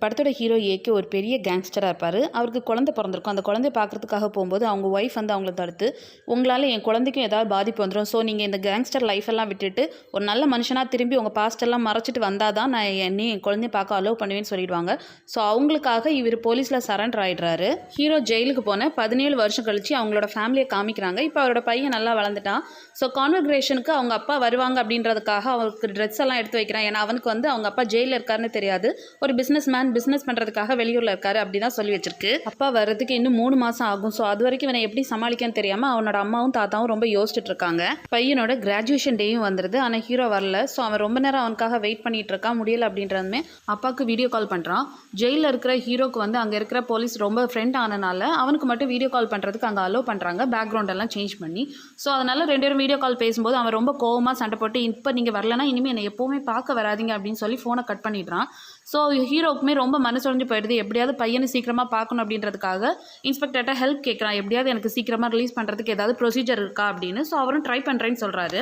படத்தோட hero AK ஒரு பெரிய கேங்ஸ்டராக இருப்பார். அவருக்கு குழந்தை பிறந்திருக்கும். அந்த குழந்தைய பார்க்குறதுக்காக போகும்போது அவங்க ஒய்ஃப் வந்து அவங்கள தடுத்து, உங்களால் என் குழந்தைக்கும் ஏதாவது பாதிப்பு வந்துடும். ஸோ நீங்கள் இந்த கேங்ஸ்டர் லைஃப் எல்லாம் விட்டுட்டு ஒரு நல்ல மனுஷனாக திரும்பி உங்கள் பாஸ்டெல்லாம் மறைச்சிட்டு வந்தால் தான் நான் என் குழந்தைய பார்க்க அலோவ் பண்ணுவேன்னு சொல்லிடுவாங்க. ஸோ அவங்களுக்காக இவர் போலீஸில் சரண்டர் ஆகிடுறாரு. ஹீரோ ஜெயிலுக்கு போன 17 வருஷம் கழிச்சு அவங்களோட ஃபேமிலியை காமிக்கிறாங்க. இப்போ அவரோட பையன் நல்லா வளர்ந்துட்டான். ஸோ கான்வர்சேஷனுக்கு அவங்க அப்பா வருவாங்க அப்படின்றதுக்காக அவருக்கு ட்ரெஸ் எல்லாம் எடுத்து வைக்கிறான். ஏன்னா அவனுக்கு வந்து அவங்க அப்பா ஜெயிலில் இருக்காருன்னு தெரியாது. ஒரு பிஸ்னஸ் பண்ணுறதுக்காக வெளியூரில் இருக்காரு அப்படி தான் சொல்லி வச்சிருக்கு. அப்பா வர்றதுக்கு இன்னும் 3 மாதம் ஆகும். ஸோ அது வரைக்கும் இவனை எப்படி சமாளிக்கன்னு தெரியாமல் அவனோட அம்மாவும் தாத்தாவும் ரொம்ப யோசிச்சுட்டு இருக்காங்க. பையனோட கிராஜுவேஷன் டேயும் வந்துடுது. ஆனால் ஹீரோ வரல. ஸோ அவன் ரொம்ப நேரம் அவனுக்காக வெயிட் பண்ணிட்டு இருக்கான். முடியல அப்படின்றதுமே அப்பாவுக்கு வீடியோ கால் பண்ணுறான். ஜெயிலில் இருக்கிற ஹீரோக்கு வந்து அங்கே இருக்கிற போலீஸ் ரொம்ப ஃப்ரெண்ட் ஆனனால அவனுக்கு மட்டும் வீடியோ கால் பண்ணுறதுக்கு அங்கே அலோவ் பண்ணுறாங்க, பேக்ரவுண்ட் எல்லாம் சேஞ்ச் பண்ணி. ஸோ அதனால 2 பேரும் வீடியோ கால் பேசும்போது அவன் ரொம்ப கோவமாக சண்டை போட்டு, இப்போ நீங்கள் வரலன்னா இனிமேல் என்னை எப்போவுமே பார்க்க வராதிங்க அப்படின்னு சொல்லி ஃபோனை கட் பண்ணிடுறான். ஸோ ஹீரோக்குமே ரொம்ப மனசுடைஞ்சு போயிடுது. எப்படியாவது பையனை சீக்கிரமாக பார்க்கணும் அப்படின்றதுக்காக இன்ஸ்பெக்டர்கிட்ட ஹெல்ப் கேட்குறான். எப்படியாவது எனக்கு சீக்கிரமாக ரிலீஸ் பண்ணுறதுக்கு ஏதாவது ப்ரொசீஜர் இருக்கா அப்படின்னு. ஸோ அவரும் ட்ரை பண்ணுறேன்னு சொல்கிறாரு.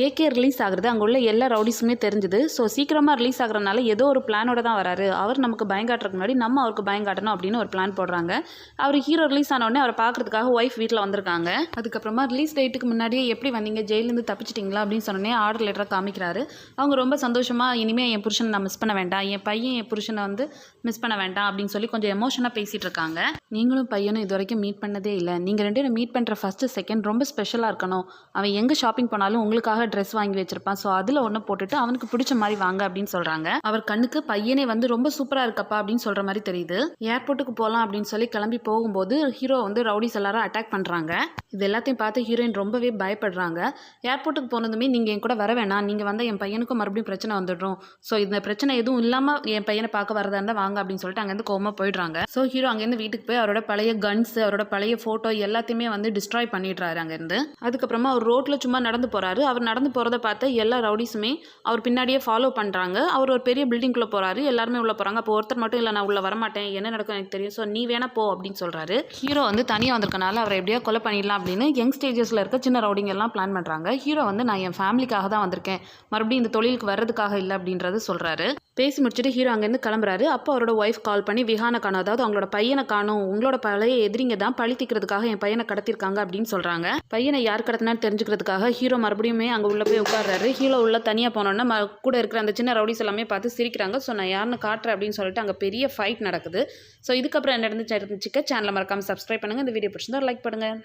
ஏகே ரிலீஸ் ஆகுறது அங்கே உள்ள எல்லா ரவுடிஸுமே தெரிஞ்சுது. ஸோ சீக்கிரமாக ரிலீஸ் ஆகுறதுனால ஏதோ ஒரு பிளானோட தான் வராரு. அவர் நமக்கு பயங்காட்டுறதுக்கு முன்னாடி நம்ம அவருக்கு பயங்காட்டணும் அப்படின்னு ஒரு பிளான் போடுறாங்க. அவர் ஹீரோ ரிலீஸ் ஆனோடனே அவரை பார்க்கறதுக்காக ஒய்ஃப் வீட்டில் வந்திருக்காங்க. அதுக்கப்புறமா ரிலீஸ் டேட்டுக்கு முன்னாடியே எப்படி வந்தீங்க, ஜெயிலேருந்து தப்பிச்சிட்டிங்களா அப்படின்னு சொன்னோன்னே ஆர்டர் லெட்டரை காமிக்கிறாரு. அவங்க ரொம்ப சந்தோஷமாக, இனிமேல் என் புருஷனை நான் மிஸ் பண்ண வேண்டாம், என் பையன் என் புருஷனை வந்து மிஸ் பண்ண வேண்டாம் அப்படின்னு சொல்லி கொஞ்சம் எமோஷனாக பேசிகிட்டு இருக்காங்க. நீங்களும் பையனும் இது வரைக்கும் மீட் பண்ணதே இல்லை. நீங்கள் 2 பேரும் மீட் பண்ணுற ஃபஸ்ட்டு செகண்ட் ரொம்ப ஸ்பெஷலாக இருக்கணும். அவன் எங்கே ஷாப்பிங் போனாலும் உங்களுக்காக ட்ரெஸ் வாங்கி வச்சிருப்பான். ஸோ அதில் ஒன்று போட்டுட்டு அவனுக்கு பிடிச்ச மாதிரி வாங்க அப்படின்னு சொல்கிறாங்க. அவர் கண்ணுக்கு பையனே வந்து ரொம்ப சூப்பராக இருக்கப்பா அப்படின்னு சொல்கிற மாதிரி தெரியுது. ஏர்போர்ட்டுக்கு போகலாம் அப்படின்னு சொல்லி கிளம்பி போகும்போது ஹீரோ வந்து ரவுடிஸ் எல்லாரும் அட்டாக் பண்ணுறாங்க. இது எல்லாத்தையும் பார்த்து ஹீரோயின் ரொம்பவே பயப்படுறாங்க. ஏர்போர்ட்டுக்கு போனதுமே நீங்கள் என் கூட வர வேணாம், நீங்கள் வந்து என் பையனுக்கும் மறுபடியும் பிரச்சனை வந்துடும். ஸோ இந்த பிரச்சனை எதுவும் இல்லாமல் என் பையனை பார்க்க வரதா இருந்தால் வாங்க அப்படின்னு சொல்லிட்டு அங்கேருந்து கோவமாக போயிடுறாங்க. ஸோ ஹீரோ அங்கேருந்து வீட்டுக்கு போய் அவரோட பழைய கன்ஸ், அவரோட பழைய ஃபோட்டோ எல்லாத்தையுமே வந்து டிஸ்ட்ராய் பண்ணிடுறாரு அங்கேருந்து. அதுக்கப்புறமா அவர் ரோட்டில் சும்மா நடந்து போகிறாரு. அவர் நடந்து போகிறத பார்த்து எல்லா ரவுடிஸுமே அவர் பின்னாடியே ஃபாலோ பண்ணுறாங்க. அவர் ஒரு பெரிய பில்டிங்குள்ளே போகிறாரு. எல்லாருமே உள்ளே போகிறாங்க. அப்போ ஒருத்தர் மட்டும் இல்லை, நான் உள்ளே வரமாட்டேன், என்ன நடக்கும் எனக்கு தெரியும், ஸோ நீ வேணா போ அப்படின்னு சொல்கிறாரு. ஹீரோ வந்து தனியாக வந்திருக்கனால அவரை எப்படியோ கொலை பண்ணிடலாம் அப்படின்னு யங் ஸ்டேஜஸில் இருக்க சின்ன ரவுடிங்க எல்லாம் பிளான் பண்ணுறாங்க. ஹீரோ வந்து நான் என் ஃபேமிலிக்காக தான் வந்திருக்கேன், மறுபடியும் இந்த தொழிலுக்கு வர்றதுக்காக இல்லை அப்படின்றது சொல்கிறாரு. பேசி முடிச்சுட்டு ஹீரோ அங்கேருந்து கிளம்புறாரு. அப்போ அவரோட ஒய்ஃப் கால் பண்ணி விஹானை காணும், அதாவது அவங்களோட பையனை காணும், உங்களோட பழைய எதிரிங்க தான் பழி தீக்கிறதுக்காக என் பையனை கடத்திருக்காங்க அப்படின்னு சொல்கிறாங்க. பையனை யார் கடத்தினான்னு தெரிஞ்சுக்கிறதுக்காக ஹீரோ மறுபடியுமே அங்கே உள்ளே போய் உட்கார்றாரு. ஹீரோ உள்ள தனியாக போனோன்னா கூட இருக்கிற அந்த சின்ன ரவுடிஸ் எல்லாமே பார்த்து சிரிக்கிறாங்க. ஸோ நான் யாருன்னு காட்டுறேன் அப்படின்னு சொல்லிட்டு அங்கே பெரிய ஃபைட் நடக்குது. ஸோ இதுக்கப்புறம் என்ன நடந்துச்சு சேனலை மறக்காமல் சப்ஸ்கிரைப் பண்ணுங்கள். இந்த வீடியோ பிடிச்சிருந்தா லைக் பண்ணுங்கள்.